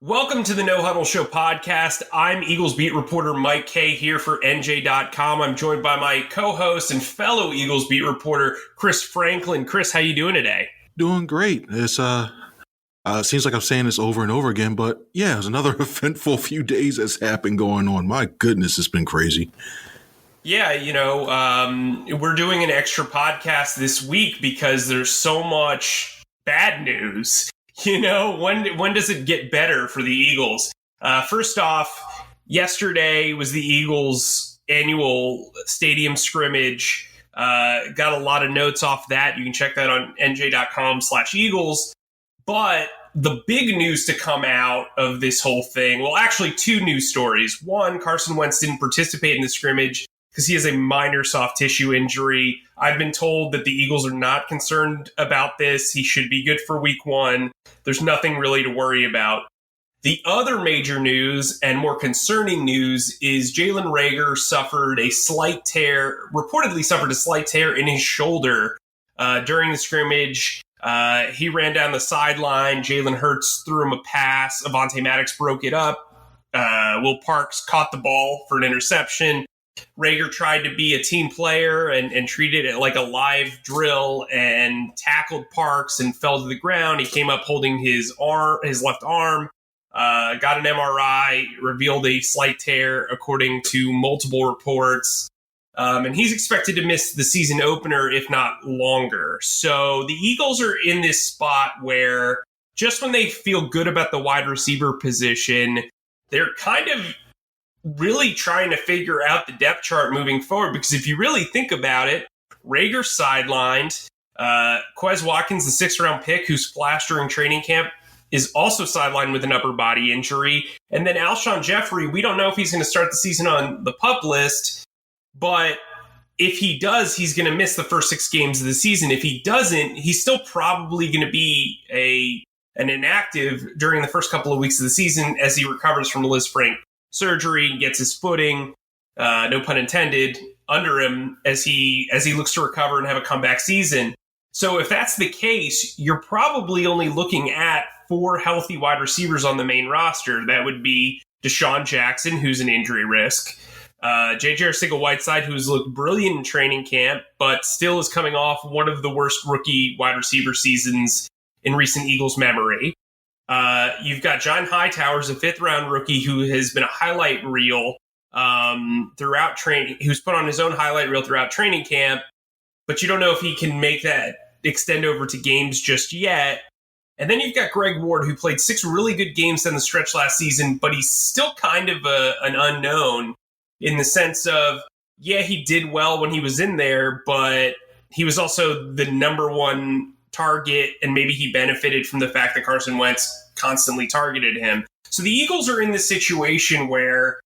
Welcome to the No Huddle Show podcast. I'm Eagles beat reporter Mike Kaye here for NJ.com. I'm joined by my co-host and fellow Eagles beat reporter Chris Franklin. Chris, how you doing today? Doing great. It's seems like I'm saying this over and over again, but yeah, it's another eventful few days that's happened going on. My goodness, it's been crazy. Yeah, we're doing an extra podcast this week because there's so much bad news. When does it get better for the Eagles? First off, yesterday was the Eagles' annual stadium scrimmage. Got a lot of notes off that. You can check that on NJ.com/Eagles. But the big news to come out of this whole thing, well, actually two news stories. One, Carson Wentz didn't participate in the scrimmage because he has a minor soft tissue injury. I've been told that the Eagles are not concerned about this. He should be good for week one. There's nothing really to worry about. The other major news and more concerning news is Jalen Reagor reportedly suffered a slight tear in his shoulder during the scrimmage. He ran down the sideline. Jalen Hurts threw him a pass. Avonte Maddox broke it up. Will Parks caught the ball for an interception. Reagor tried to be a team player and treated it like a live drill and tackled Parks and fell to the ground. He came up holding his left arm, got an MRI, revealed a slight tear according to multiple reports. And he's expected to miss the season opener, if not longer. So the Eagles are in this spot where just when they feel good about the wide receiver position, they're kind of really trying to figure out the depth chart moving forward. Because if you really think about it, Reagor sidelined. Quez Watkins, the 6th-round pick who splashed during training camp, is also sidelined with an upper body injury. And then Alshon Jeffrey, we don't know if he's going to start the season on the PUP list, but if he does, he's going to miss the first 6 games of the season. If he doesn't, he's still probably going to be an inactive during the first couple of weeks of the season as he recovers from Lisfranc surgery, gets his footing, no pun intended, under him as he looks to recover and have a comeback season. So if that's the case, you're probably only looking at 4 healthy wide receivers on the main roster. That would be Deshaun Jackson, who's an injury risk, J.J. Arcega-Whiteside, who's looked brilliant in training camp, but still is coming off one of the worst rookie wide receiver seasons in recent Eagles memory. You've got John Hightower's a 5th-round rookie who has been a highlight reel throughout training, who's put on his own highlight reel throughout training camp, but you don't know if he can make that extend over to games just yet. And then you've got Greg Ward, who played 6 really good games down the stretch last season, but he's still kind of an unknown in the sense of, yeah, he did well when he was in there, but he was also the number one target, and maybe he benefited from the fact that Carson Wentz constantly targeted him. So the Eagles are in this situation where,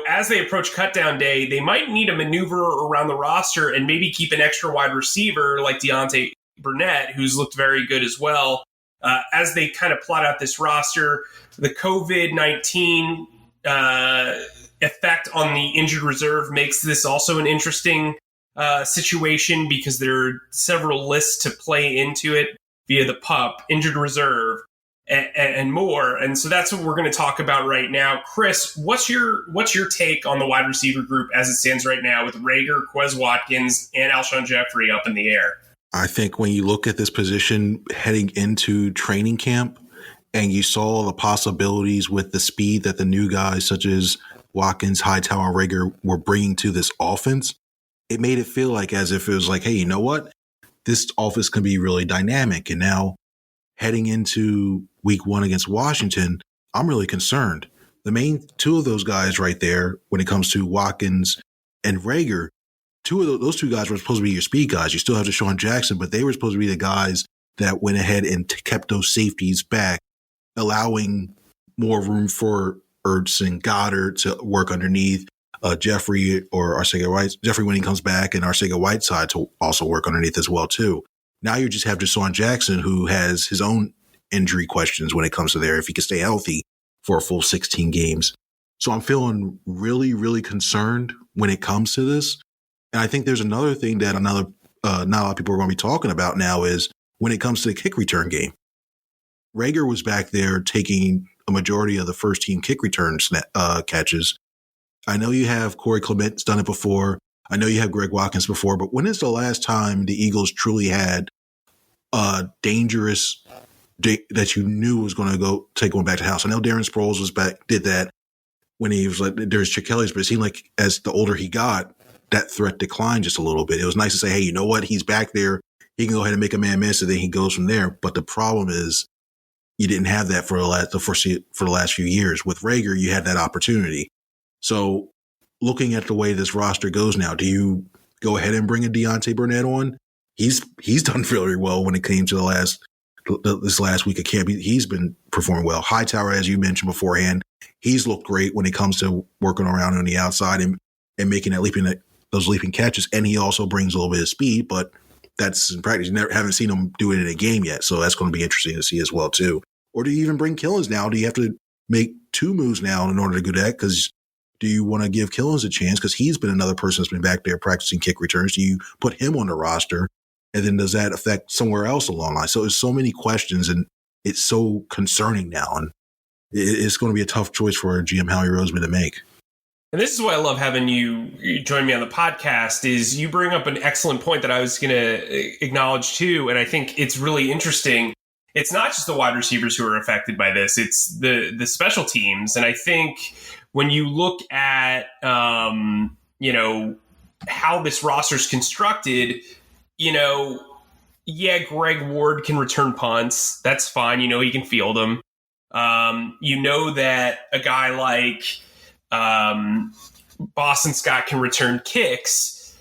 as they approach cutdown day, they might need a maneuver around the roster and maybe keep an extra wide receiver like Deontay Burnett, who's looked very good as well, as they kind of plot out this roster. The COVID-19 effect on the injured reserve makes this also an interesting situation because there are several lists to play into it via the PUP, injured reserve, and more. And so that's what we're going to talk about right now. Chris, what's your take on the wide receiver group as it stands right now with Reagor, Quez Watkins, and Alshon Jeffrey up in the air? I think when you look at this position heading into training camp and you saw the possibilities with the speed that the new guys such as Watkins, Hightower, and Reagor were bringing to this offense, it made it feel like as if it was like, hey, you know what? This offense can be really dynamic. And now heading into week 1 against Washington, I'm really concerned. The main 2 of those guys right there, when it comes to Watkins and Reagor, those two guys were supposed to be your speed guys. You still have Deshaun Jackson, but they were supposed to be the guys that went ahead and kept those safeties back, allowing more room for Ertz and Goddard to work underneath, Jeffrey when he comes back, and Arcega-Whiteside to also work underneath as well too. Now you just have Deshaun Jackson, who has his own injury questions when it comes to there if he can stay healthy for a full 16 games. So I'm feeling really, really concerned when it comes to this. And I think there's another thing that not a lot of people are going to be talking about now is when it comes to the kick return game. Reagor was back there taking the majority of the first team kick return catches. I know you have Corey Clement's done it before. I know you have Greg Watkins before, but when is the last time the Eagles truly had a dangerous that you knew was going to go take one back to the house? I know Darren Sproles did that when he was like, there's Chick Kelly's, but it seemed like as the older he got, that threat declined just a little bit. It was nice to say, hey, you know what? He's back there. He can go ahead and make a man miss, and then he goes from there. But the problem is you didn't have that for the last few years. With Reagor, you had that opportunity. So looking at the way this roster goes now, do you go ahead and bring a Deontay Burnett on? He's done really well when it came to this last week of camp. He's been performing well. Hightower, as you mentioned beforehand, he's looked great when it comes to working around on the outside and making those leaping catches. And he also brings a little bit of speed, but that's in practice. You haven't seen him do it in a game yet, so that's going to be interesting to see as well too. Or do you even bring Killins now? Do you have to make two moves now in order to do that? Because do you want to give Killins a chance? Because he's been another person that's been back there practicing kick returns. Do you put him on the roster? And then does that affect somewhere else along the line? So there's so many questions, and it's so concerning now. And it's going to be a tough choice for GM Howie Roseman to make. And this is why I love having you join me on the podcast, is you bring up an excellent point that I was going to acknowledge too. And I think it's really interesting. It's not just the wide receivers who are affected by this. It's the special teams. And I think when you look at, how this roster is constructed, Greg Ward can return punts. That's fine. He can field them. That a guy like Boston Scott can return kicks,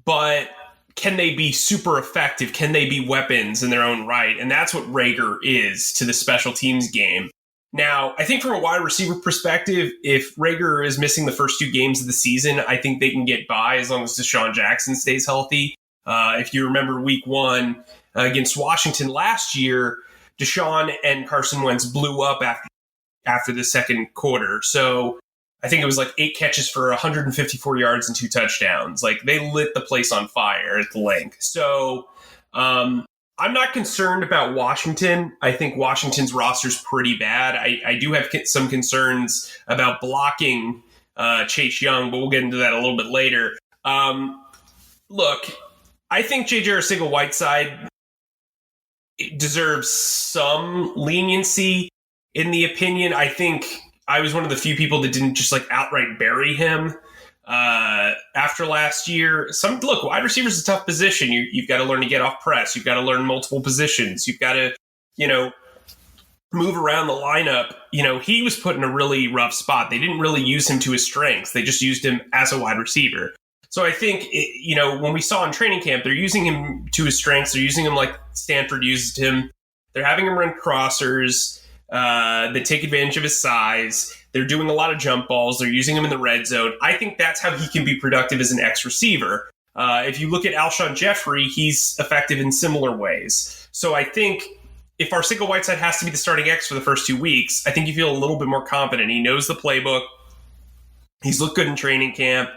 but can they be super effective? Can they be weapons in their own right? And that's what Reagor is to the special teams game. Now, I think from a wide receiver perspective, if Reagor is missing the first two games of the season, I think they can get by as long as Deshaun Jackson stays healthy. If you remember week 1 against Washington last year, Deshaun and Carson Wentz blew up after the second quarter. So I think it was like 8 catches for 154 yards and 2 touchdowns. Like, they lit the place on fire at the link. So I'm not concerned about Washington. I think Washington's roster is pretty bad. I do have some concerns about blocking Chase Young, but we'll get into that a little bit later. Look, I think J.J. Arcega-Whiteside deserves some leniency in the opinion. I think I was one of the few people that didn't just outright bury him after last year. Wide receiver is a tough position. You've got to learn to get off press. You've got to learn multiple positions. You've got to, move around the lineup. He was put in a really rough spot. They didn't really use him to his strengths. They just used him as a wide receiver. So I think, when we saw in training camp, they're using him to his strengths. They're using him like Stanford used him. They're having him run crossers. They take advantage of his size. They're doing a lot of jump balls. They're using him in the red zone. I think that's how he can be productive as an X receiver. If you look at Alshon Jeffrey, he's effective in similar ways. So I think if Arcega-Whiteside has to be the starting X for the first 2 weeks, I think you feel a little bit more confident. He knows the playbook. He's looked good in training camp.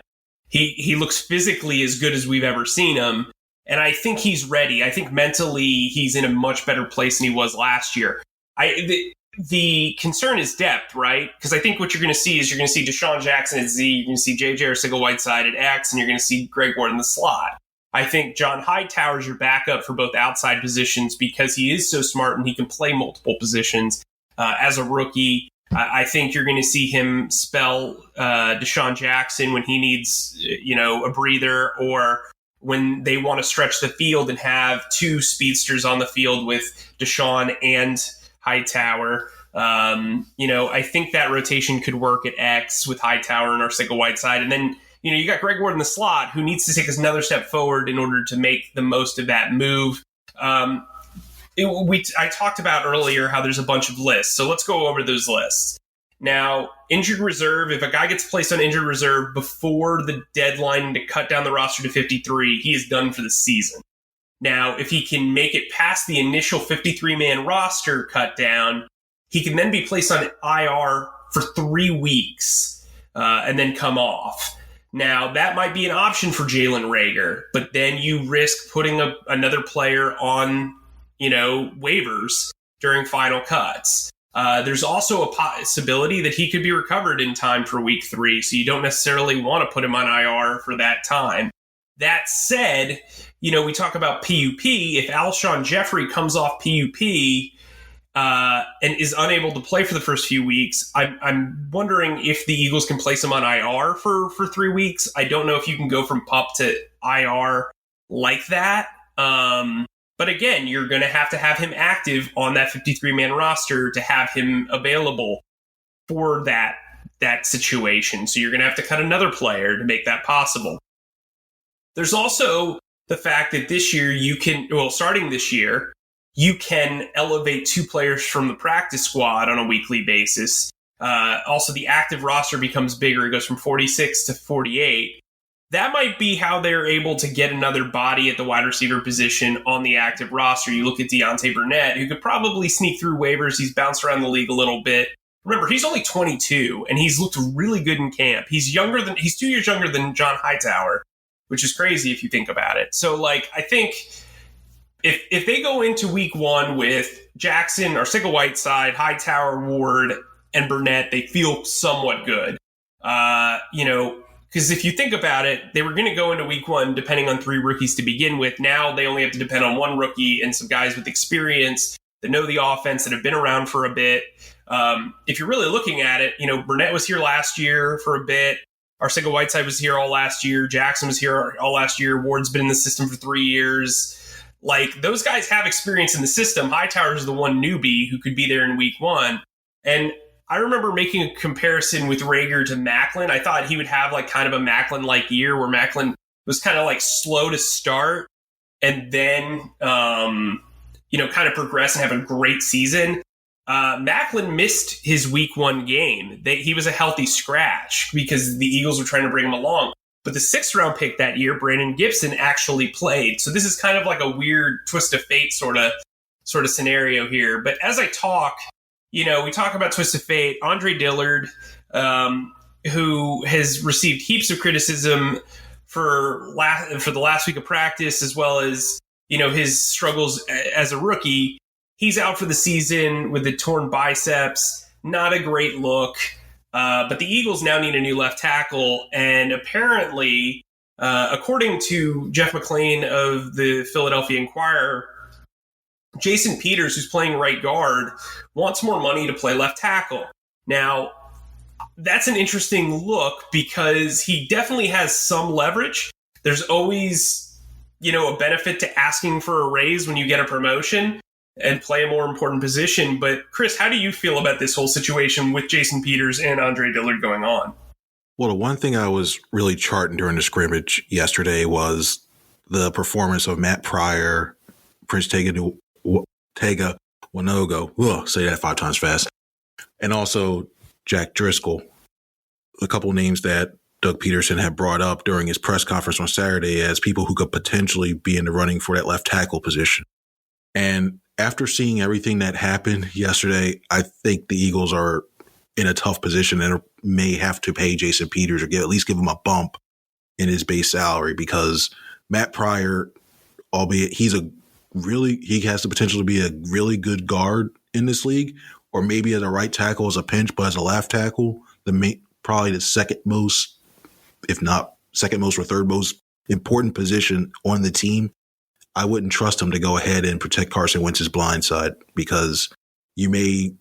He looks physically as good as we've ever seen him. And I think he's ready. I think mentally he's in a much better place than he was last year. The concern is depth, right? Because I think what you're going to see is you're going to see Deshaun Jackson at Z, you're going to see J.J. Arcega-Whiteside at X, and you're going to see Greg Ward in the slot. I think John Hightower is your backup for both outside positions because he is so smart and he can play multiple positions as a rookie. I think you're going to see him spell Deshaun Jackson when he needs, a breather, or when they want to stretch the field and have 2 speedsters on the field with Deshaun and Hightower. I think that rotation could work at X with Hightower and Arcega-Whiteside. And then, you got Greg Ward in the slot who needs to take another step forward in order to make the most of that move. I talked about earlier how there's a bunch of lists. So let's go over those lists. Now, injured reserve, if a guy gets placed on injured reserve before the deadline to cut down the roster to 53, he is done for the season. Now, if he can make it past the initial 53-man roster cut down, he can then be placed on IR for 3 weeks and then come off. Now, that might be an option for Jalen Reagor, but then you risk putting another player on, waivers during final cuts. There's also a possibility that he could be recovered in time for week 3, so you don't necessarily want to put him on IR for that time. That said, we talk about PUP. If Alshon Jeffrey comes off PUP and is unable to play for the first few weeks, I'm wondering if the Eagles can place him on IR for 3 weeks. I don't know if you can go from PUP to IR like that. But again, you're going to have him active on that 53-man roster to have him available for that situation. So you're going to have to cut another player to make that possible. There's also the fact that this year starting this year, you can elevate 2 players from the practice squad on a weekly basis. Also, the active roster becomes bigger. It goes from 46 to 48. That might be how they're able to get another body at the wide receiver position on the active roster. You look at Deontay Burnett, who could probably sneak through waivers. He's bounced around the league a little bit. Remember, he's only 22, and he's looked really good in camp. He's 2 years younger than John Hightower, which is crazy if you think about it. So, I think if they go into week 1 with Jackson, Arcega-Whiteside, Hightower, Ward, and Burnett, they feel somewhat good. Because if you think about it, they were going to go into week 1 depending on 3 rookies to begin with. Now they only have to depend on 1 rookie and some guys with experience that know the offense, that have been around for a bit. If you're really looking at it, Burnett was here last year for a bit. Arcega-Whiteside was here all last year. Jackson was here all last year. Ward's been in the system for 3 years. Those guys have experience in the system. Hightower is the one newbie who could be there in week 1. And I remember making a comparison with Reagor to Macklin. I thought he would have kind of a Macklin-like year where Macklin was kind of slow to start and then, kind of progress and have a great season. Macklin missed his week 1 game. He was a healthy scratch because the Eagles were trying to bring him along. But the 6th round pick that year, Brandon Gibson, actually played. So this is kind of like a weird twist of fate sort of scenario here. But as I talk, we talk about twist of fate. Andre Dillard, who has received heaps of criticism for the last week of practice, as well as his struggles as a rookie. He's out for the season with the torn biceps. Not a great look. But the Eagles now need a new left tackle, and apparently, according to Jeff McClain of the Philadelphia Inquirer, Jason Peters, who's playing right guard, wants more money to play left tackle. Now, that's an interesting look because he definitely has some leverage. There's always, a benefit to asking for a raise when you get a promotion and play a more important position. But Chris, how do you feel about this whole situation with Jason Peters and Andre Dillard going on? Well, the one thing I was really charting during the scrimmage yesterday was the performance of Matt Pryor, Prince Tega Wanogo. Say that 5 times fast. And also Jack Driscoll. A couple names that Doug Peterson had brought up during his press conference on Saturday as people who could potentially be in the running for that left tackle position. And after seeing everything that happened yesterday, I think the Eagles are in a tough position and may have to pay Jason Peters or at least give him a bump in his base salary because Matt Pryor, albeit he has the potential to be a really good guard in this league, or maybe as a right tackle as a pinch, but as a left tackle, probably the second most, if not second most or third most important position on the team. I wouldn't trust him to go ahead and protect Carson Wentz's blind side because you may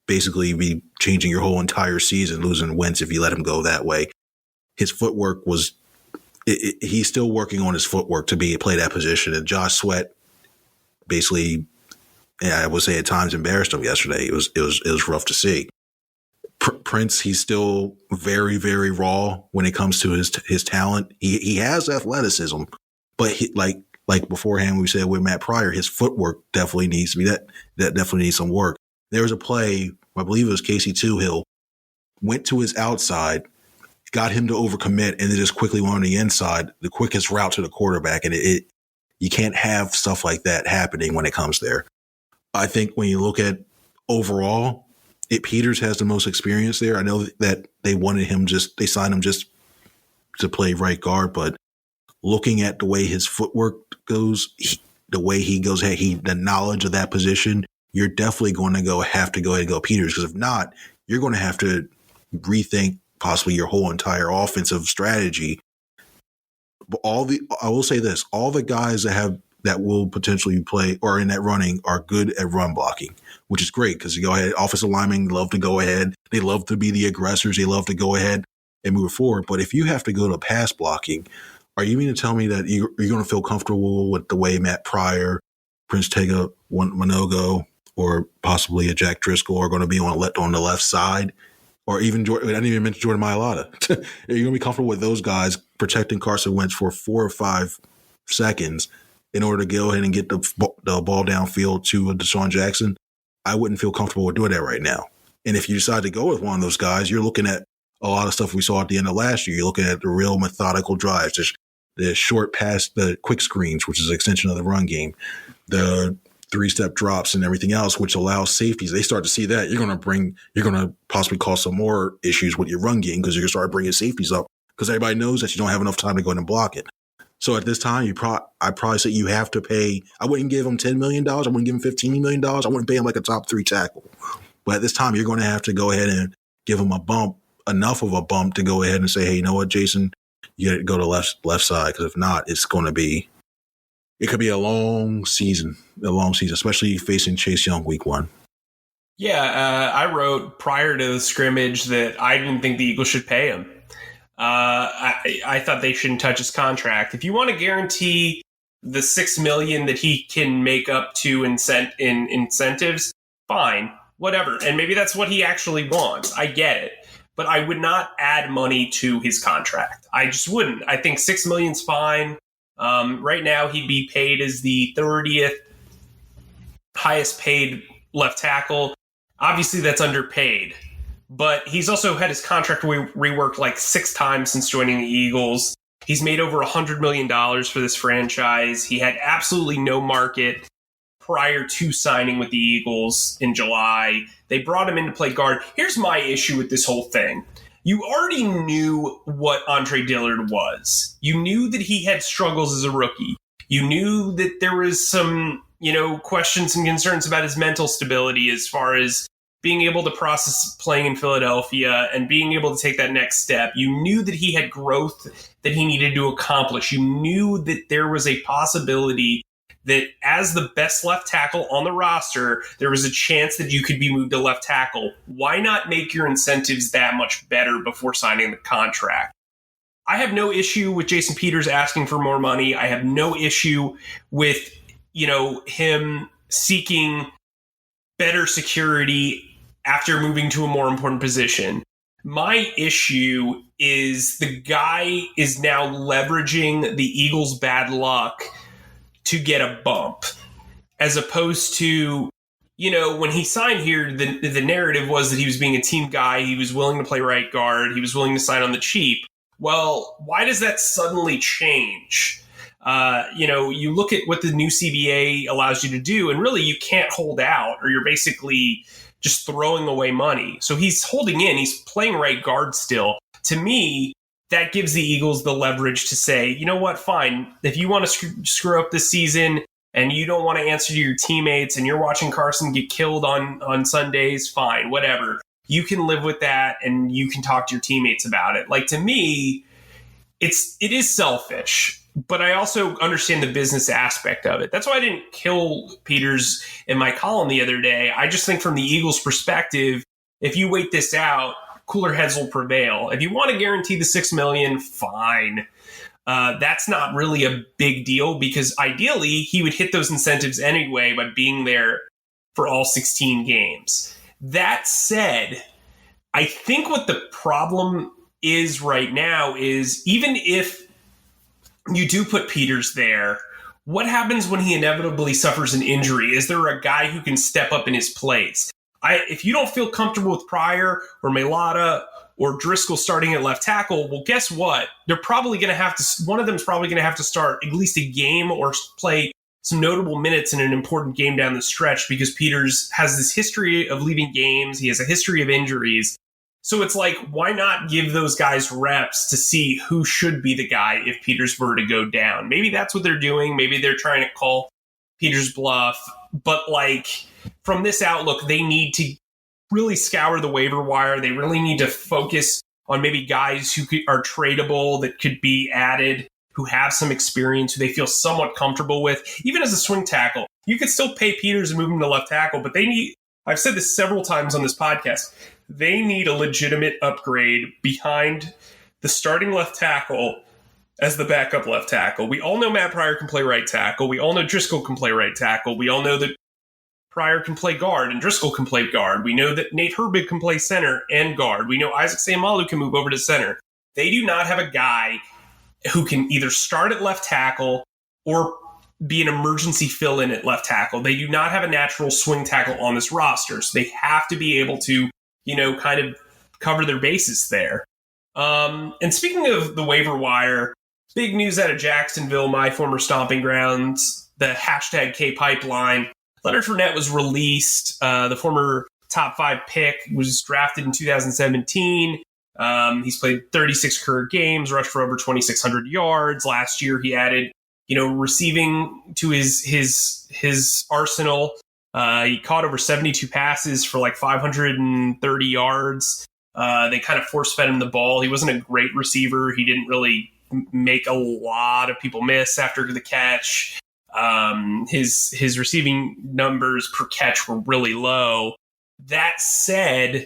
basically be changing your whole entire season losing Wentz if you let him go that way. His footwork he's still working on his footwork to play that position. And Josh Sweat basically, I would say at times embarrassed him yesterday. It was rough to see. Prince, he's still very, very raw when it comes to his talent. He has athleticism, but like beforehand, we said with Matt Pryor, his footwork definitely needs to be that definitely needs some work. There was a play, I believe it was Casey Toohill, went to his outside, got him to overcommit, and then just quickly went on the inside, the quickest route to the quarterback. And you can't have stuff like that happening when it comes there. I think when you look at overall, Peters has the most experience there. I know that they signed him just to play right guard, but looking at the way his footwork goes, the way he goes, the knowledge of that position, you're definitely going to have to go ahead and go Peters, because if not, you're going to have to rethink possibly your whole entire offensive strategy. But I will say this, all the guys that will potentially play or in that running are good at run blocking, which is great because you go ahead, offensive linemen love to go ahead. They love to be the aggressors. They love to go ahead and move forward. But if you have to go to pass blocking, are you mean to tell me that you're going to feel comfortable with the way Matt Pryor, Prince Tega, Minogo, or possibly a Jack Driscoll are going to be on the left side? Or even Jordan, I didn't even mention Jordan Mailata. Are you going to be comfortable with those guys protecting Carson Wentz for 4 or 5 seconds in order to go ahead and get the ball downfield to Deshaun Jackson? I wouldn't feel comfortable with doing that right now. And if you decide to go with one of those guys, you're looking at a lot of stuff we saw at the end of last year. You're looking at the real methodical drives, the short pass, the quick screens, which is an extension of the run game, the 3-step drops and everything else, which allows safeties. They start to see that you're going to possibly cause some more issues with your run game because you're going to start bringing safeties up because everybody knows that you don't have enough time to go in and block it. So at this time, I'd probably say you have to pay. I wouldn't give him $10 million. I wouldn't give him $15 million. I wouldn't pay him like a top 3 tackle. But at this time, you're going to have to go ahead and give him a bump, enough of a bump to go ahead and say, hey, you know what, Jason, you got to go to left side, because if not, it could be a long season, especially facing Chase Young week 1. Yeah, I wrote prior to the scrimmage that I didn't think the Eagles should pay him. I thought they shouldn't touch his contract. If you want to guarantee the $6 million that he can make up to in incentives, fine, whatever. And maybe that's what he actually wants. I get it. But I would not add money to his contract. I just wouldn't. I think $6 million's fine. Right now, he'd be paid as the 30th highest paid left tackle. Obviously, that's underpaid. But he's also had his contract reworked like 6 times since joining the Eagles. He's made over $100 million for this franchise. He had absolutely no market prior to signing with the Eagles in July. They brought him in to play guard. Here's my issue with this whole thing. You already knew what Andre Dillard was. You knew that he had struggles as a rookie. You knew that there was some, questions and concerns about his mental stability as far as being able to process playing in Philadelphia and being able to take that next step. You knew that he had growth that he needed to accomplish. You knew that there was a possibility that as the best left tackle on the roster, there was a chance that you could be moved to left tackle. Why not make your incentives that much better before signing the contract? I have no issue with Jason Peters asking for more money. I have no issue with, him seeking better security after moving to a more important position. My issue is the guy is now leveraging the Eagles' bad luck to get a bump, as opposed to, when he signed here, the narrative was that he was being a team guy. He was willing to play right guard. He was willing to sign on the cheap. Well, why does that suddenly change? You look at what the new CBA allows you to do, and really you can't hold out, or you're basically just throwing away money. So he's holding in. He's playing right guard still. To me, that gives the Eagles the leverage to say, you know what, fine. If you want to screw up this season and you don't want to answer to your teammates and you're watching Carson get killed on Sundays, fine, whatever. You can live with that and you can talk to your teammates about it. Like, to me, it is selfish, but I also understand the business aspect of it. That's why I didn't kill Peters in my column the other day. I just think from the Eagles' perspective, if you wait this out, cooler heads will prevail. If you want to guarantee the $6 million, fine. That's not really a big deal because ideally he would hit those incentives anyway by being there for all 16 games. That said, I think what the problem is right now is even if you do put Peters there, what happens when he inevitably suffers an injury? Is there a guy who can step up in his place? If you don't feel comfortable with Pryor or Mailata or Driscoll starting at left tackle, well, guess what? They're probably going to have to. One of them is probably going to have to start at least a game or play some notable minutes in an important game down the stretch because Peters has this history of leaving games. He has a history of injuries. So it's like, why not give those guys reps to see who should be the guy if Peters were to go down? Maybe that's what they're doing. Maybe they're trying to call Peters' bluff. But from this outlook, they need to really scour the waiver wire. They really need to focus on maybe guys who are tradable that could be added, who have some experience, who they feel somewhat comfortable with. Even as a swing tackle, you could still pay Peters and move him to left tackle, but they need, I've said this several times on this podcast, they need a legitimate upgrade behind the starting left tackle as the backup left tackle. We all know Matt Pryor can play right tackle. We all know Driscoll can play right tackle. We all know that Pryor can play guard and Driscoll can play guard. We know that Nate Herbig can play center and guard. We know Isaac Seumalo can move over to center. They do not have a guy who can either start at left tackle or be an emergency fill-in at left tackle. They do not have a natural swing tackle on this roster, so they have to be able to, kind of cover their bases there. And speaking of the waiver wire, big news out of Jacksonville, my former stomping grounds, the hashtag K pipeline. Leonard Fournette was released. The former top 5 pick was drafted in 2017. He's played 36 career games, rushed for over 2,600 yards. Last year, he added, receiving to his arsenal. He caught over 72 passes for like 530 yards. They kind of force-fed him the ball. He wasn't a great receiver. He didn't really make a lot of people miss after the catch. His receiving numbers per catch were really low. That said,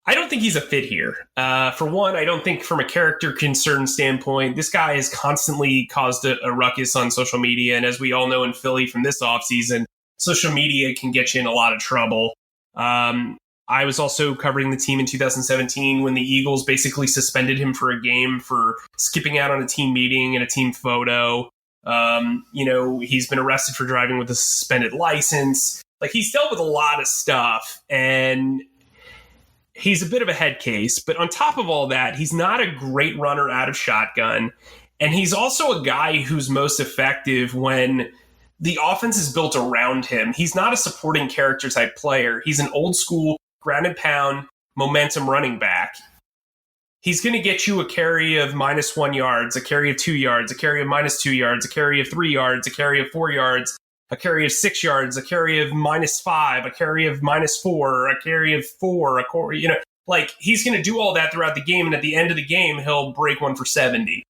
I don't think he's a fit here. For one, I don't think from a character concern standpoint, this guy has constantly caused a ruckus on social media. And as we all know in Philly from this offseason, social media can get you in a lot of trouble. I was also covering the team in 2017 when the Eagles basically suspended him for a game for skipping out on a team meeting and a team photo. He's been arrested for driving with a suspended license. Like, he's dealt with a lot of stuff, and he's a bit of a head case. But on top of all that, he's not a great runner out of shotgun. And he's also a guy who's most effective when the offense is built around him. He's not a supporting character type player. He's an old school ground and pound momentum running back. He's going to get you a carry of -1 yards, a carry of 2 yards, a carry of -2 yards, a carry of 3 yards, a carry of 4 yards, a carry of 6 yards, a carry of -5, a carry of -4, a carry of 4, he's going to do all that throughout the game. And at the end of the game, he'll break one for 70.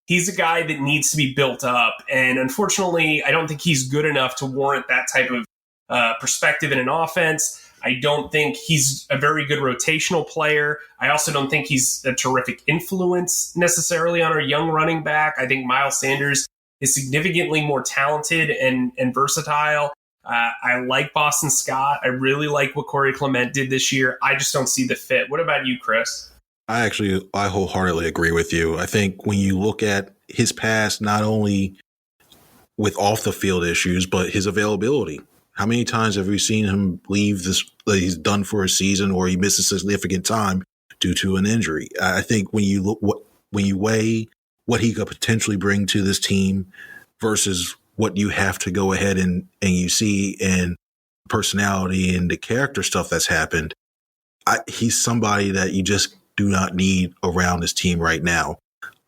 He's a guy that needs to be built up. And unfortunately, I don't think he's good enough to warrant that type of perspective in an offense. I don't think he's a very good rotational player. I also don't think he's a terrific influence necessarily on our young running back. I think Miles Sanders is significantly more talented and versatile. I like Boston Scott. I really like what Corey Clement did this year. I just don't see the fit. What about you, Chris? I wholeheartedly agree with you. I think when you look at his past, not only with off the field issues, but his availability. How many times have we seen him leave this, he's done for a season, or he misses significant time due to an injury? I think when you weigh what he could potentially bring to this team versus what you have to go ahead and you see in personality and the character stuff that's happened, he's somebody that you just do not need around this team right now.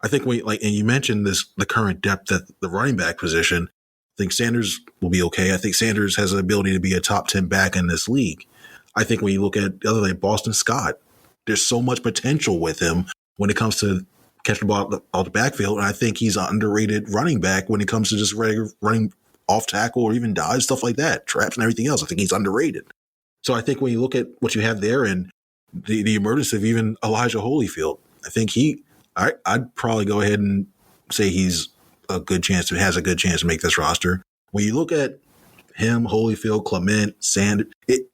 I think and you mentioned the current depth at the running back position. I think Sanders will be okay. I think Sanders has the ability to be a top 10 back in this league. I think when you look at the other like Boston Scott, there's so much potential with him when it comes to catching the ball out the backfield. And I think he's an underrated running back when it comes to just running off tackle or even dives, stuff like that, traps and everything else. I think he's underrated. So I think when you look at what you have there and the emergence of even Elijah Holyfield, I think I'd probably go ahead and say he's has a good chance to make this roster. When you look at him, Holyfield, Clement, Sanders,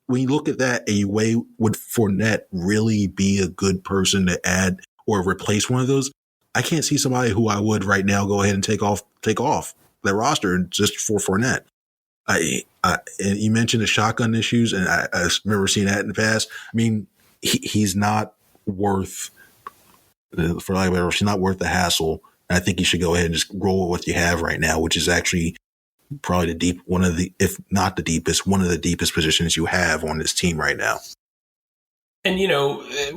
when you look at that and you weigh, would Fournette really be a good person to add or replace one of those? I can't see somebody who I would right now go ahead and take off their roster just for Fournette. And you mentioned the shotgun issues, and I remember seeing that in the past. I mean, he's not worth, for lack of better, he's not worth the hassle. I think you should go ahead and just roll with what you have right now, which is actually probably if not the deepest, one of the deepest positions you have on this team right now. And,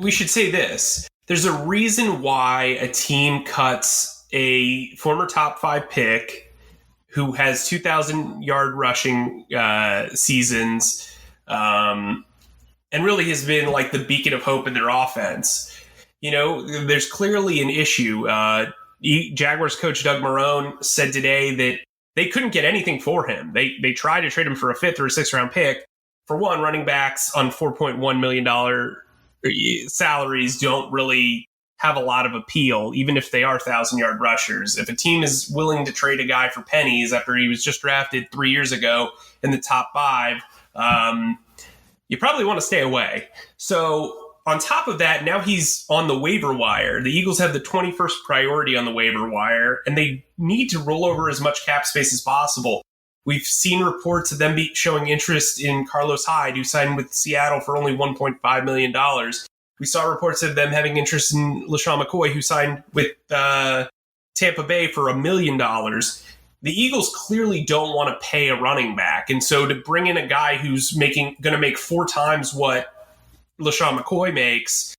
we should say this. There's a reason why a team cuts a former top 5 pick who has 2,000-yard rushing seasons and really has been like the beacon of hope in their offense. There's clearly an issue. Jaguars coach Doug Marrone said today that they couldn't get anything for him. They tried to trade him for a 5th or a 6th round pick. For one, running backs on $4.1 million salaries don't really have a lot of appeal, even if they are 1,000-yard rushers. If a team is willing to trade a guy for pennies after he was just drafted 3 years ago in the top 5, you probably want to stay away. So on top of that, now he's on the waiver wire. The Eagles have the 21st priority on the waiver wire, and they need to roll over as much cap space as possible. We've seen reports of them showing interest in Carlos Hyde, who signed with Seattle for only $1.5 million. We saw reports of them having interest in LaShawn McCoy, who signed with Tampa Bay for $1 million. The Eagles clearly don't want to pay a running back. And so to bring in a guy who's going to make 4 times what LaShawn McCoy makes,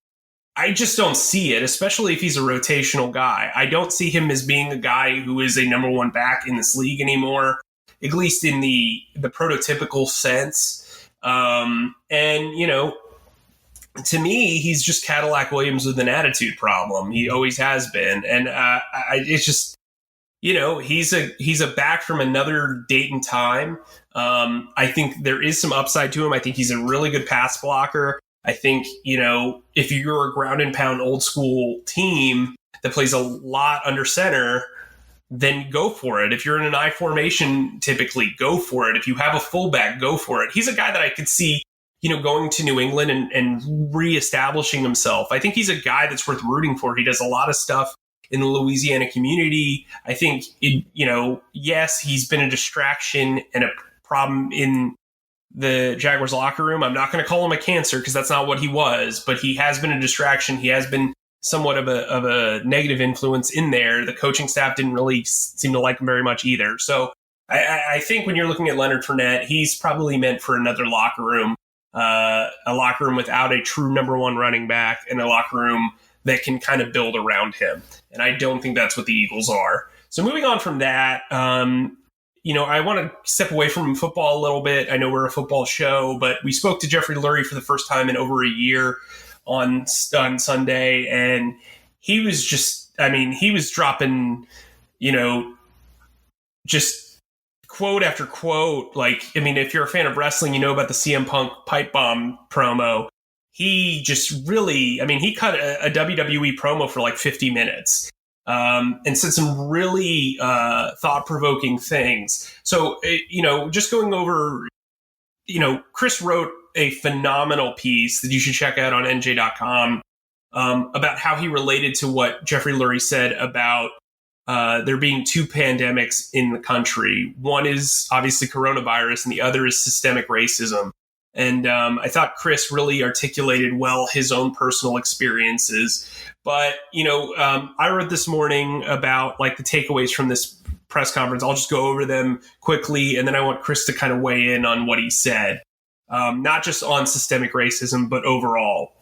I just don't see it, especially if he's a rotational guy. I don't see him as being a guy who is a number 1 back in this league anymore, at least in the prototypical sense. To me, he's just Cadillac Williams with an attitude problem. He always has been. And it's just, he's a back from another date and time. I think there is some upside to him. I think he's a really good pass blocker. I think, if you're a ground and pound old school team that plays a lot under center, then go for it. If you're in an I formation, typically go for it. If you have a fullback, go for it. He's a guy that I could see, going to New England and reestablishing himself. I think he's a guy that's worth rooting for. He does a lot of stuff in the Louisiana community. I think, yes, he's been a distraction and a problem in the Jaguars locker room. I'm not going to call him a cancer because that's not what he was, but he has been a distraction. He has been somewhat of a negative influence in there. The coaching staff didn't really seem to like him very much either. So I think when you're looking at Leonard Fournette, he's probably meant for another locker room, a locker room without a true number 1 running back and a locker room that can kind of build around him. And I don't think that's what the Eagles are. So moving on from that, I want to step away from football a little bit. I know we're a football show, but we spoke to Jeffrey Lurie for the first time in over a year on Sunday, and he was he was dropping, just quote after quote. If you're a fan of wrestling, you know about the CM Punk pipe bomb promo. He just really, he cut a WWE promo for like 50 minutes and said some really thought-provoking things. So, just going over, Chris wrote a phenomenal piece that you should check out on NJ.com about how he related to what Jeffrey Lurie said about there being 2 pandemics in the country. One is obviously coronavirus and the other is systemic racism. And I thought Chris really articulated well his own personal experiences. But, I wrote this morning about the takeaways from this press conference. I'll just go over them quickly, and then I want Chris to kind of weigh in on what he said. Not just on systemic racism, but overall.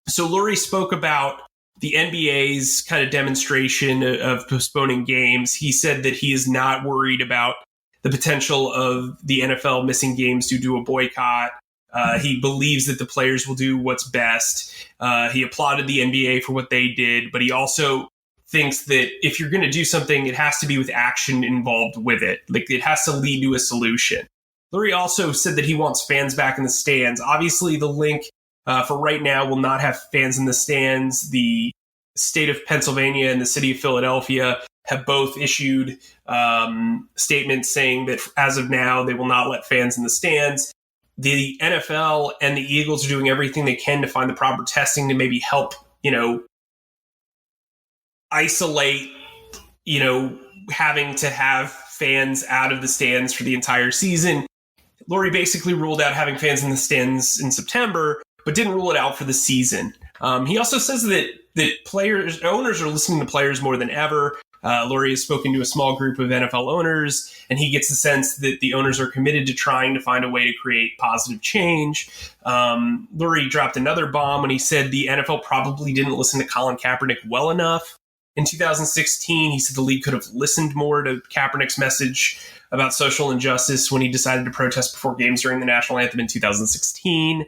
So Lurie spoke about the NBA's kind of demonstration of postponing games. He said that he is not worried about the potential of the NFL missing games due to a boycott. He believes that the players will do what's best. He applauded the NBA for what they did, but he also thinks that if you're going to do something, it has to be with action involved with it. It has to lead to a solution. Lurie also said that he wants fans back in the stands. Obviously, the link for right now will not have fans in the stands. The state of Pennsylvania and the city of Philadelphia have both issued statements saying that as of now, they will not let fans in the stands. The NFL and the Eagles are doing everything they can to find the proper testing to maybe help, isolate, having to have fans out of the stands for the entire season. Lurie basically ruled out having fans in the stands in September, but didn't rule it out for the season. He also says that owners are listening to players more than ever. Lurie has spoken to a small group of NFL owners, and he gets the sense that the owners are committed to trying to find a way to create positive change. Lurie dropped another bomb when he said the NFL probably didn't listen to Colin Kaepernick well enough. in 2016. He said the league could have listened more to Kaepernick's message about social injustice when he decided to protest before games during the national anthem in 2016.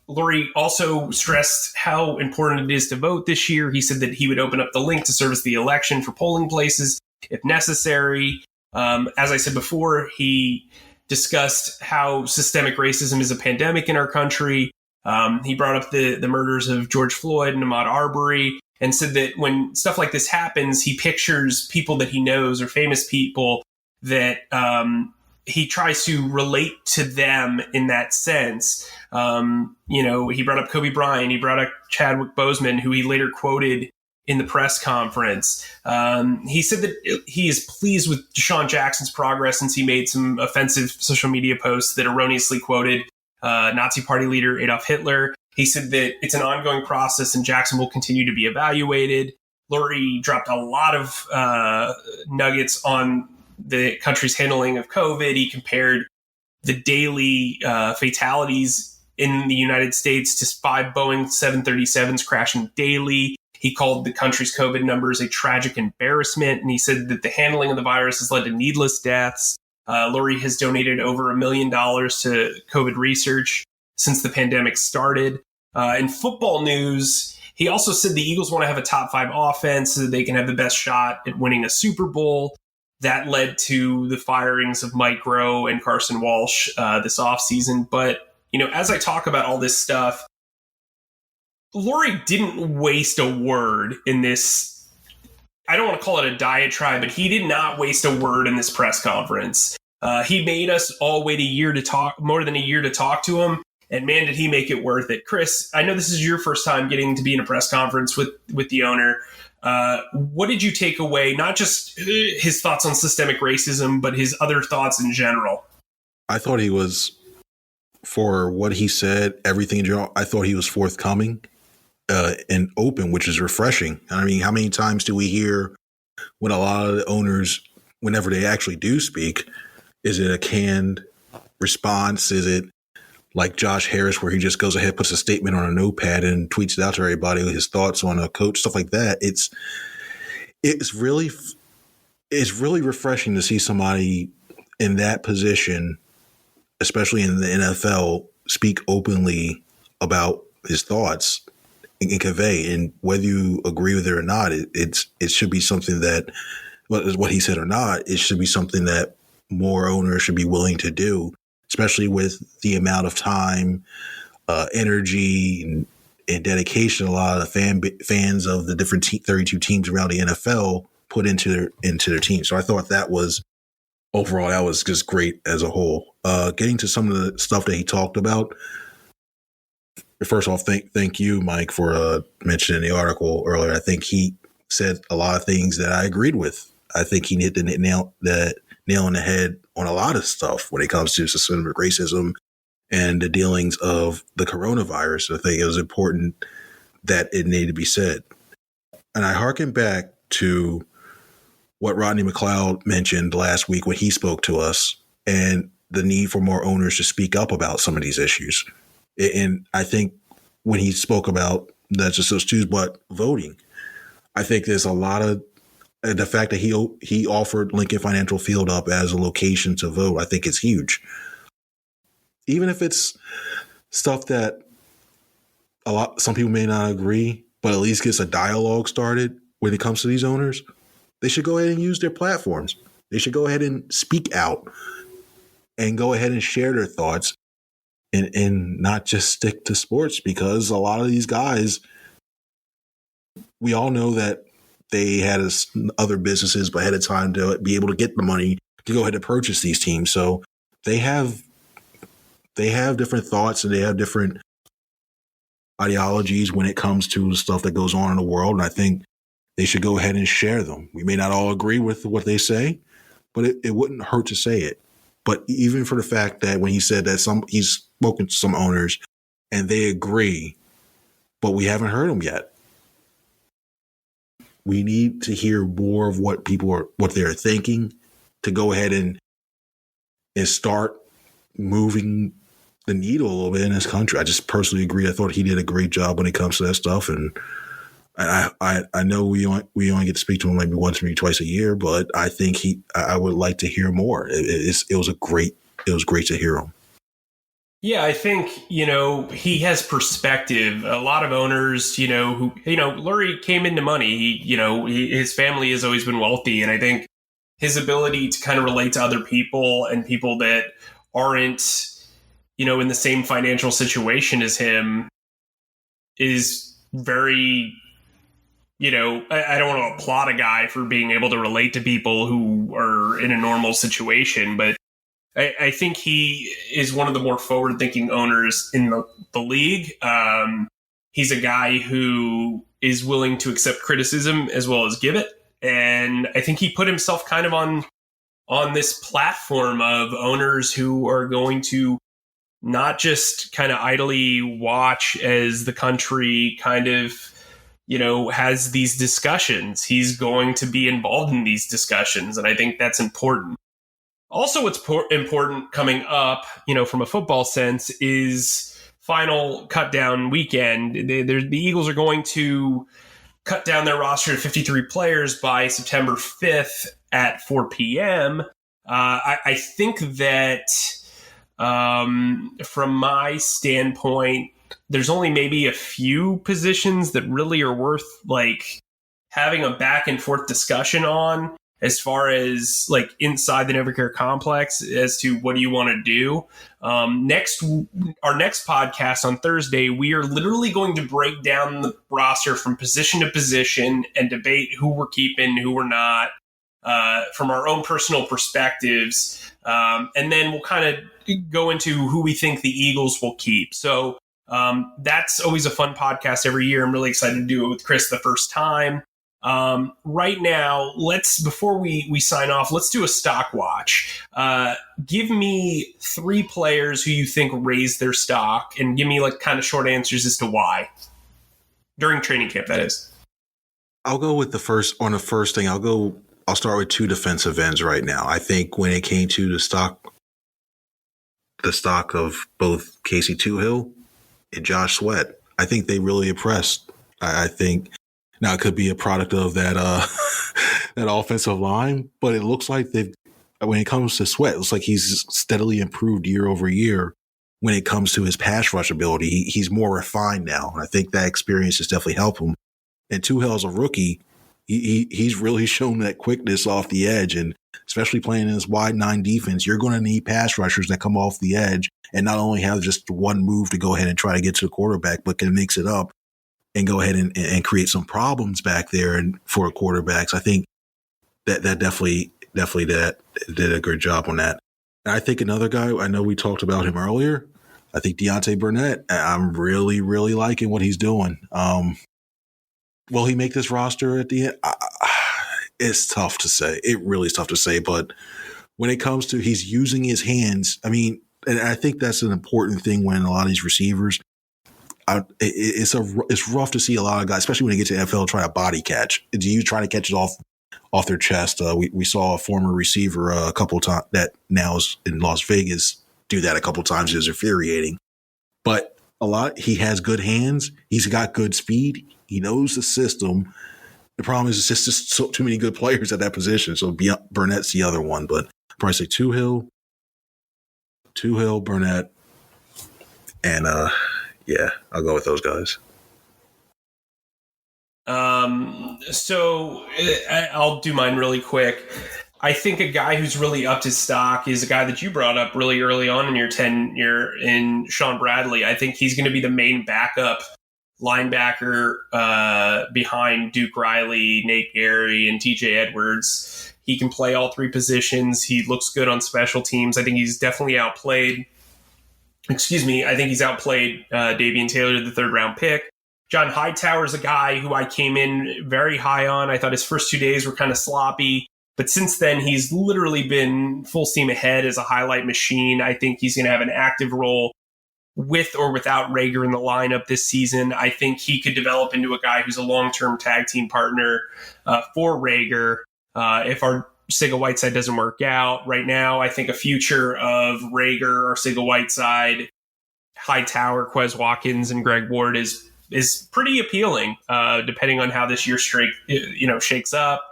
Lurie also stressed how important it is to vote this year. He said that he would open up the link to service the election for polling places if necessary. As I said before, he discussed how systemic racism is a pandemic in our country. He brought up the murders of George Floyd and Ahmaud Arbery and said that when stuff like this happens, he pictures people that he knows or famous people that he tries to relate to them in that sense. He brought up Kobe Bryant. He brought up Chadwick Boseman, who he later quoted in the press conference. He said that he is pleased with Deshaun Jackson's progress since he made some offensive social media posts that erroneously quoted Nazi Party leader Adolf Hitler. He said that it's an ongoing process and Jackson will continue to be evaluated. Lurie dropped a lot of nuggets on the country's handling of COVID. He compared the daily fatalities in the United States to 5 Boeing 737s crashing daily. He called the country's COVID numbers a tragic embarrassment, and he said that the handling of the virus has led to needless deaths. Lurie has donated over $1 million to COVID research since the pandemic started. In football news, he also said the Eagles want to have a top 5 offense so that they can have the best shot at winning a Super Bowl. That led to the firings of Mike Groh and Carson Walsh this offseason. But, as I talk about all this stuff, Lurie didn't waste a word in this. I don't want to call it a diatribe, but he did not waste a word in this press conference. He made us all wait more than a year to talk to him. And man, did he make it worth it. Chris, I know this is your first time getting to be in a press conference with the owner. What did you take away? Not just his thoughts on systemic racism, but his other thoughts in general. I thought he was, for what he said, everything in general, I thought he was forthcoming and open, which is refreshing. I mean, how many times do we hear when a lot of the owners, whenever they actually do speak, is it a canned response? Is it like Josh Harris, where he just goes ahead, puts a statement on a notepad and tweets it out to everybody with his thoughts on a coach, stuff like that? It's really refreshing to see somebody in that position, especially in the NFL, speak openly about his thoughts and convey. And whether you agree with it or not, it should be something that, what he said or not, it should be something that more owners should be willing to do, especially with the amount of time, energy, and dedication a lot of the fans of the different 32 teams around the NFL put into their team. So I thought that was just great as a whole. Getting to some of the stuff that he talked about. First off, thank you, Mike, for mentioning the article earlier. I think he said a lot of things that I agreed with. I think he hit the nail on the head on a lot of stuff when it comes to systemic racism and the dealings of the coronavirus. I think it was important that it needed to be said. And I hearken back to what Rodney McLeod mentioned last week when he spoke to us and the need for more owners to speak up about some of these issues. And I think when he spoke about not just those two, but voting, I think there's a lot of the fact that he offered Lincoln Financial Field up as a location to vote. I think it's huge. Even if it's stuff that some people may not agree, but at least gets a dialogue started when it comes to these owners, they should go ahead and use their platforms. They should go ahead and speak out and go ahead and share their thoughts and not just stick to sports, because a lot of these guys, we all know that they had other businesses ahead of time to be able to get the money to go ahead and purchase these teams. So they have different thoughts and they have different ideologies when it comes to stuff that goes on in the world. And I think they should go ahead and share them. We may not all agree with what they say, but it wouldn't hurt to say it. But even for the fact that when he said that he's spoken to some owners and they agree, but we haven't heard them yet. We need to hear more of what they're thinking to go ahead and start moving the needle a little bit in this country. I just personally agree. I thought he did a great job when it comes to that stuff. And And I know we only get to speak to him maybe once, maybe twice a year, but I think I would like to hear more. It was great to hear him. Yeah, I think, he has perspective. A lot of owners, Lurie came into money. His family has always been wealthy. And I think his ability to kind of relate to other people and people that aren't, in the same financial situation as him is very, I don't want to applaud a guy for being able to relate to people who are in a normal situation, but I think he is one of the more forward-thinking owners in the league. He's a guy who is willing to accept criticism as well as give it. And I think he put himself kind of on this platform of owners who are going to not just kind of idly watch as the country kind of, has these discussions. He's going to be involved in these discussions. And I think that's important. Also, what's important coming up, from a football sense, is final cut down weekend. The Eagles are going to cut down their roster to 53 players by September 5th at 4 p.m. I think that from my standpoint, there's only maybe a few positions that really are worth having a back and forth discussion on, as far as inside the Nevercare complex, as to what do you want to do. Our next podcast on Thursday, we are literally going to break down the roster from position to position and debate who we're keeping, who we're not, from our own personal perspectives. And then we'll kind of go into who we think the Eagles will keep. So that's always a fun podcast every year. I'm really excited to do it with Chris the first time. Right now, before we sign off, let's do a stock watch. Give me 3 players who you think raised their stock, and give me kind of short answers as to why during training camp. That is. I'll go with the first thing. I'll start with 2 defensive ends right now. I think when it came to the stock of both Casey Toohill and Josh Sweat, I think they really impressed. I think. Now, it could be a product of that that offensive line, but it looks like when it comes to Sweat, it looks like he's steadily improved year over year when it comes to his pass rush ability. He's more refined now, and I think that experience has definitely helped him. And Toohill, as a rookie, he's really shown that quickness off the edge, and especially playing in this wide 9 defense, you're going to need pass rushers that come off the edge and not only have just one move to go ahead and try to get to the quarterback, but can mix it up and go ahead and create some problems back there and for quarterbacks. I think that definitely did a good job on that. And I think another guy, I know we talked about him earlier, I think Deontay Burnett, I'm really, really liking what he's doing. Will he make this roster at the end? It's tough to say. It really is tough to say. But when it comes to he's using his hands, and I think that's an important thing when a lot of these receivers, it's rough to see a lot of guys, especially when they get to the NFL, try to body catch. Do you try to catch it off their chest? We saw a former receiver a couple of times that now is in Las Vegas do that a couple of times. It was infuriating. But he has good hands. He's got good speed. He knows the system. The problem is it's just so too many good players at that position. So Burnett's the other one, but I'd probably say Toohill, Burnett, and yeah, I'll go with those guys. So I'll do mine really quick. I think a guy who's really upped his stock is a guy that you brought up really early on in your tenure in Sean Bradley. I think he's going to be the main backup linebacker behind Duke Riley, Nate Gary, and TJ Edwards. He can play all 3 positions. He looks good on special teams. I think he's definitely outplayed. I think he's outplayed Davian Taylor, the 3rd-round pick. John Hightower is a guy who I came in very high on. I thought his first 2 days were kind of sloppy, but since then he's literally been full steam ahead as a highlight machine. I think he's going to have an active role with or without Reagor in the lineup this season. I think he could develop into a guy who's a long-term tag team partner for Reagor if our Arcega-Whiteside doesn't work out. Right now, I think a future of Reagor, Arcega-Whiteside, Hightower, Quez Watkins, and Greg Ward is is pretty appealing, depending on how this year shakes up.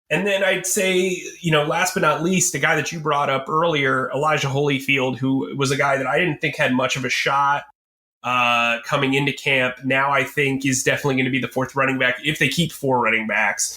And then I'd say, last but not least, the guy that you brought up earlier, Elijah Holyfield, who was a guy that I didn't think had much of a shot coming into camp. Now I think is definitely going to be the fourth running back if they keep four running backs.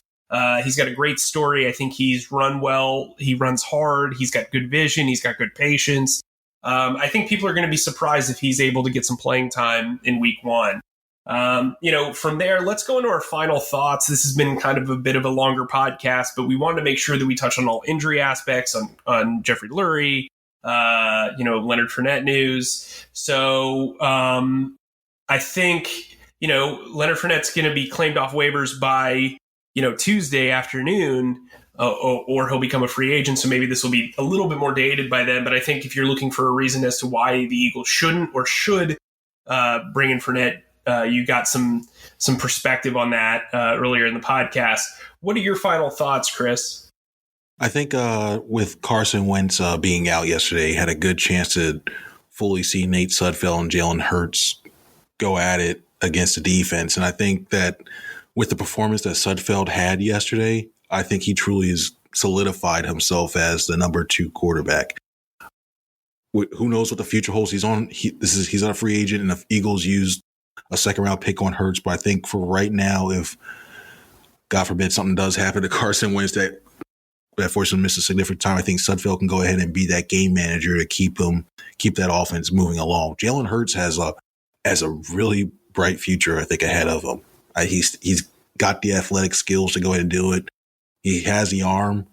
He's got a great story. I think he's run well. He runs hard. He's got good vision. He's got good patience. I think people are going to be surprised if he's able to get some playing time in week one. From there, let's go into our final thoughts. This has been kind of a bit of a longer podcast, but we wanted to make sure that we touch on all injury aspects on Jeffrey Lurie, Leonard Fournette news. So I think, Leonard Fournette's going to be claimed off waivers by, Tuesday afternoon, or he'll become a free agent. So maybe this will be a little bit more dated by then. But I think if you're looking for a reason as to why the Eagles shouldn't or should bring in Fournette, you got some perspective on that earlier in the podcast. What are your final thoughts, Chris? I think with Carson Wentz being out yesterday, had a good chance to fully see Nate Sudfeld and Jalen Hurts go at it against the defense. And I think that with the performance that Sudfeld had yesterday, I think he truly has solidified himself as the number 2 quarterback. Who knows what the future holds? He's not a free agent, and the Eagles used a second-round pick on Hurts. But I think for right now, if God forbid something does happen to Carson Wentz that forces him to miss a significant time, I think Sudfeld can go ahead and be that game manager to keep that offense moving along. Jalen Hurts has a really bright future, I think, ahead of him. He's got the athletic skills to go ahead and do it. He has the arm.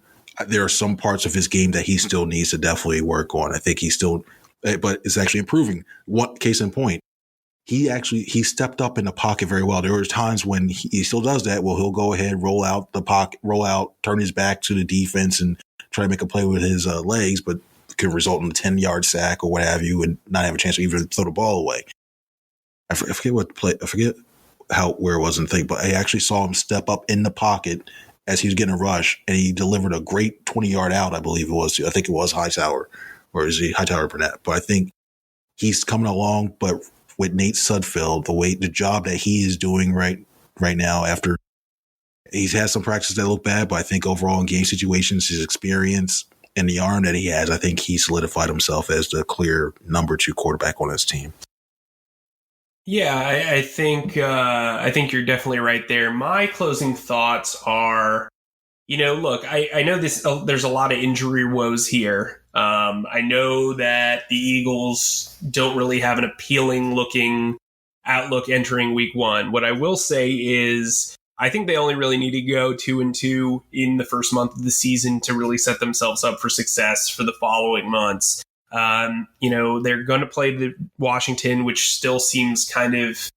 There are some parts of his game that he still needs to definitely work on. I think but it's actually improving. One case in point, he stepped up in the pocket very well. There were times when he still does that. Well, he'll go ahead, roll out, turn his back to the defense and try to make a play with his legs, but could result in a 10-yard sack or what have you and not have a chance to even throw the ball away. I forget where it was in the thing, but I actually saw him step up in the pocket as he was getting a rush, and he delivered a great 20-yard out, I believe it was. I think it was Hightower, or is he Hightower Burnett? But I think he's coming along, but with Nate Sudfeld, the job that he is doing right now, after he's had some practices that look bad, but I think overall in game situations, his experience and the arm that he has, I think he solidified himself as the clear number 2 quarterback on his team. Yeah, I think you're definitely right there. My closing thoughts are, look, I know there's a lot of injury woes here. I know that the Eagles don't really have an appealing looking outlook entering week one. What I will say is I think they only really need to go 2-2 in the first month of the season to really set themselves up for success for the following months. They're going to play the Washington, which still seems kind of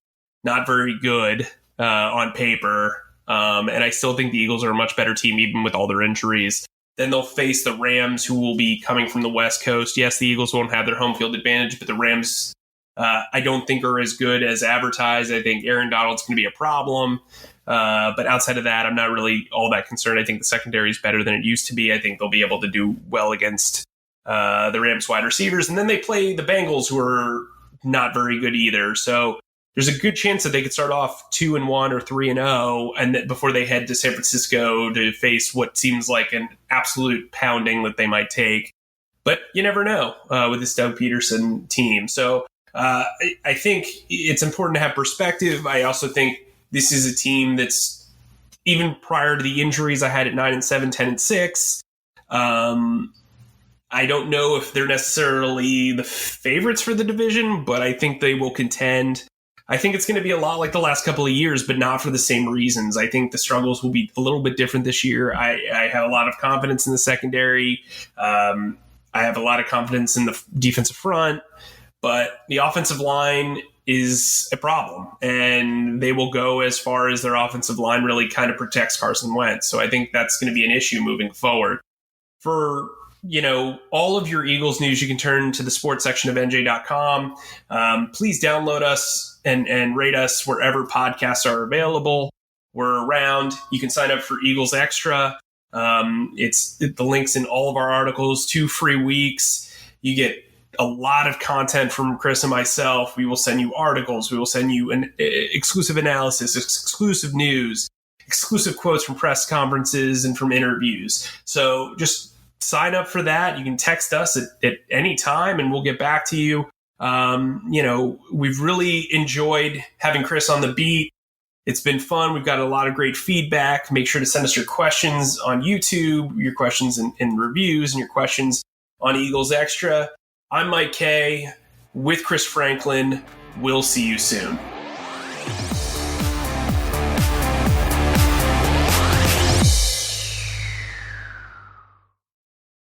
not very good on paper. And I still think the Eagles are a much better team, even with all their injuries. Then they'll face the Rams, who will be coming from the West Coast. Yes, the Eagles won't have their home field advantage, but the Rams, I don't think are as good as advertised. I think Aaron Donald's going to be a problem. But outside of that, I'm not really all that concerned. I think the secondary is better than it used to be. I think they'll be able to do well against the Rams wide receivers. And then they play the Bengals, who are not very good either. So there's a good chance that they could start off 2-1 or 3-0, and that before they head to San Francisco to face what seems like an absolute pounding that they might take. But you never know with this Doug Peterson team. So I think it's important to have perspective. I also think this is a team that's, even prior to the injuries, I had at 9-7, 10-6. I don't know if they're necessarily the favorites for the division, but I think they will contend. I think it's going to be a lot like the last couple of years, but not for the same reasons. I think the struggles will be a little bit different this year. I have a lot of confidence in the secondary. I have a lot of confidence in the defensive front, but the offensive line is a problem, and they will go as far as their offensive line really kind of protects Carson Wentz. So I think that's going to be an issue moving forward. For all of your Eagles news, you can turn to the sports section of NJ.com. Please download us and rate us wherever podcasts are available. We're around. You can sign up for Eagles Extra. It's the links in all of our articles, 2 free weeks. You get a lot of content from Chris and myself. We will send you articles. We will send you an exclusive analysis, exclusive news, exclusive quotes from press conferences and from interviews. So just sign up for that. You can text us at any time and we'll get back to you. We've really enjoyed having Chris on the beat. It's been fun. We've got a lot of great feedback. Make sure to send us your questions on YouTube, your questions in reviews, and your questions on Eagles Extra. I'm Mike Kaye with Chris Franklin. We'll see you soon.